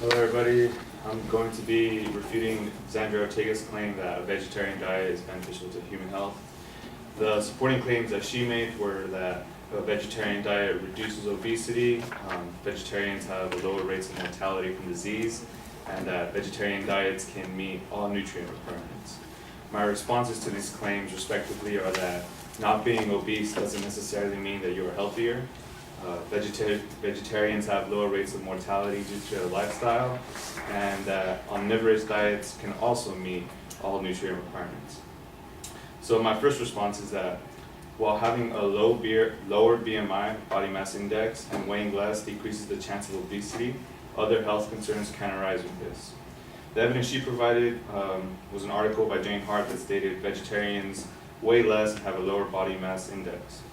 Hello everybody, I'm going to be refuting Xandra Ortega's claim that a vegetarian diet is beneficial to human health. The supporting claims that she made were that a vegetarian diet reduces obesity, vegetarians have lower rates of mortality from disease, and that vegetarian diets can meet all nutrient requirements. My responses to these claims respectively are that not being obese doesn't necessarily mean that you are healthier. Vegetarians have lower rates of mortality due to their lifestyle, and that omnivorous diets can also meet all nutrient requirements. So my first response is that while having a lower BMI, body mass index, and weighing less decreases the chance of obesity, other health concerns can arise with this. The evidence she provided was an article by Jane Hart that stated vegetarians weigh less and have a lower body mass index.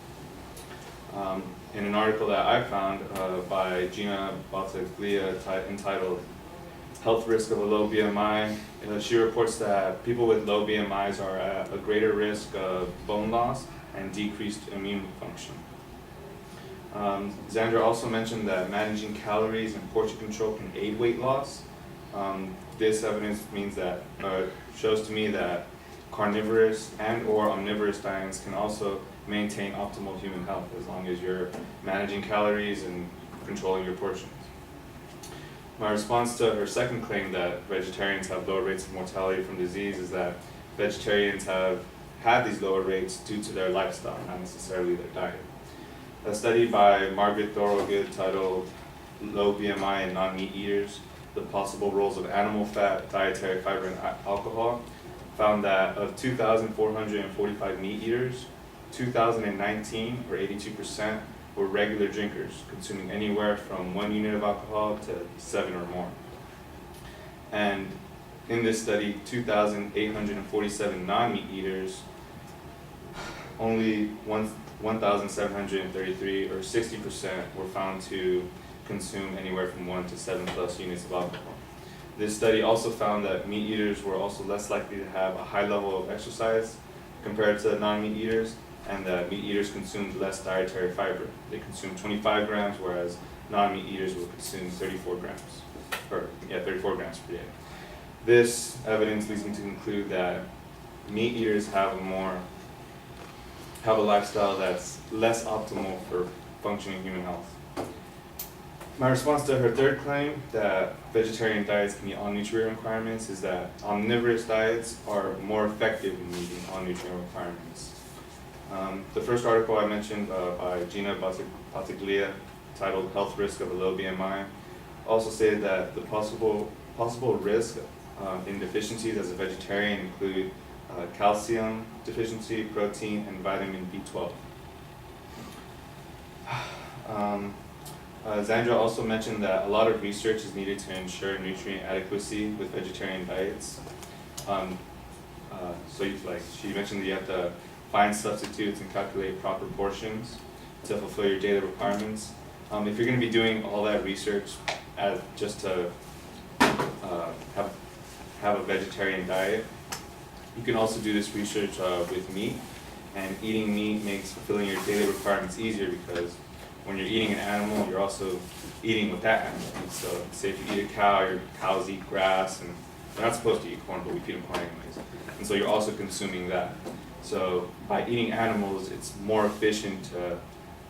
In an article that I found by Gina Battaglia entitled Health Risk of a Low BMI, she reports that people with low BMIs are at a greater risk of bone loss and decreased immune function. Xandra also mentioned that managing calories and portion control can aid weight loss. This evidence means that shows to me that carnivorous and or omnivorous diets can also maintain optimal human health as long as you're managing calories and controlling your portions. My response to her second claim that vegetarians have lower rates of mortality from disease is that vegetarians have had these lower rates due to their lifestyle, not necessarily their diet. A study by Margaret Thorogood titled Low BMI and Non-Meat Eaters, the Possible Roles of Animal Fat, Dietary Fiber, and Alcohol, found that of 2,445 meat eaters, 2,019, or 82%, were regular drinkers, consuming anywhere from 1 unit of alcohol to 7 or more. And in this study, 2,847 non-meat eaters, only 1,733, or 60%, were found to consume anywhere from 1 to 7 plus units of alcohol. This study also found that meat eaters were also less likely to have a high level of exercise compared to non-meat eaters, and that meat eaters consumed less dietary fiber. They consumed 25 grams, whereas non-meat eaters will consume 34 grams per day. This evidence leads me to conclude that meat eaters have a lifestyle that's less optimal for functioning human health. My response to her third claim that vegetarian diets can meet all nutrient requirements is that omnivorous diets are more effective in meeting all nutrient requirements. The first article I mentioned by Gina Battaglia, titled Health Risk of a Low BMI, also stated that the possible risk in deficiencies as a vegetarian include calcium deficiency, protein, and vitamin B12. Xandra also mentioned that a lot of research is needed to ensure nutrient adequacy with vegetarian diets. She mentioned that you have to find substitutes and calculate proper portions to fulfill your daily requirements. If you're going to be doing all that research just to have a vegetarian diet, you can also do this research with meat, and eating meat makes fulfilling your daily requirements easier because when you're eating an animal, you're also eating with that animal. And so say if you eat a cow, your cows eat grass, and they're not supposed to eat corn, but we feed them corn anyways. And so you're also consuming that. So by eating animals, it's more efficient to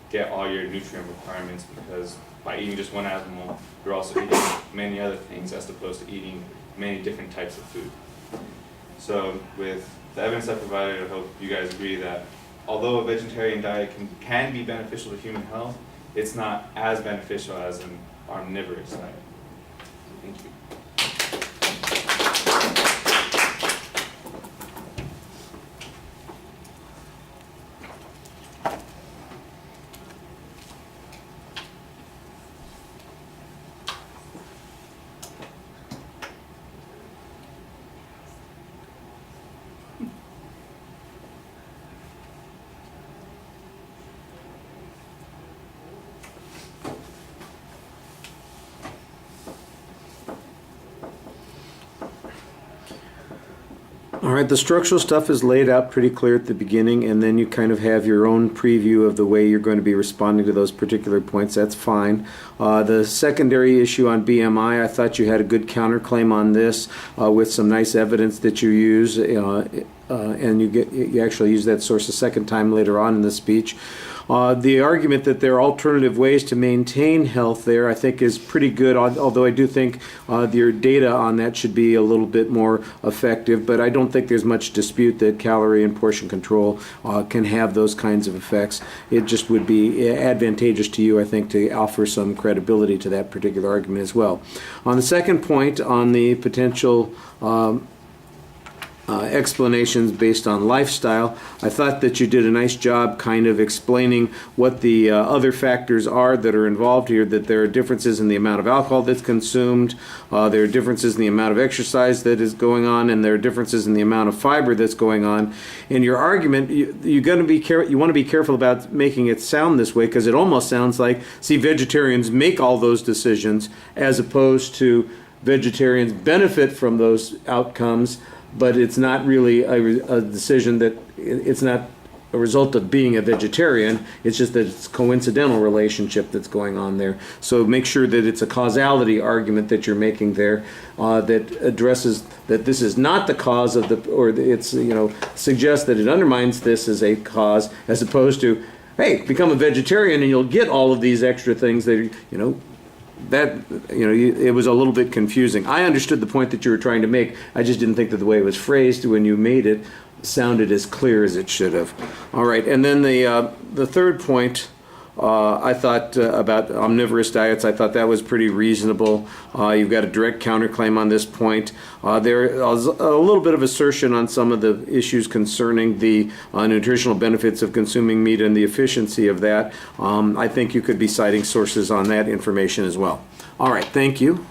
get all your nutrient requirements because by eating just one animal, you're also eating many other things as opposed to eating many different types of food. So with the evidence I provided, I hope you guys agree that although a vegetarian diet can be beneficial to human health, it's not as beneficial as an omnivorous diet. Thank you. All right, the structural stuff is laid out pretty clear at the beginning, and then you kind of have your own preview of the way you're going to be responding to those particular points. That's fine. The secondary issue on BMI, I thought you had a good counterclaim on this with some nice evidence that you use, and you actually use that source a second time later on in the speech. The argument that there are alternative ways to maintain health there, I think, is pretty good, although I do think your data on that should be a little bit more effective, but I don't think there's much dispute that calorie and portion control can have those kinds of effects. It just would be advantageous to you, I think, to offer some credibility to that particular argument as well. On the second point, on the potential explanations based on lifestyle, I thought that you did a nice job kind of explaining what the other factors are that are involved here, that there are differences in the amount of alcohol that's consumed, there are differences in the amount of exercise that is going on, and there are differences in the amount of fiber that's going on. In your argument, you want to be careful about making it sound this way, because it almost sounds like, see, vegetarians make all those decisions as opposed to vegetarians benefit from those outcomes, but it's not really a decision that, it's not a result of being a vegetarian, it's just that it's a coincidental relationship that's going on there. So make sure that it's a causality argument that you're making there that addresses that this is not the cause of the, or it's, suggests that it undermines this as a cause, as opposed to, hey, become a vegetarian and you'll get all of these extra things that, it was a little bit confusing. I understood the point that you were trying to make. I just didn't think that the way it was phrased when you made it sounded as clear as it should have. All right, and then the third point, I thought about omnivorous diets, I thought that was pretty reasonable. You've got a direct counterclaim on this point. There was a little bit of assertion on some of the issues concerning the nutritional benefits of consuming meat and the efficiency of that. I think you could be citing sources on that information as well. All right, thank you.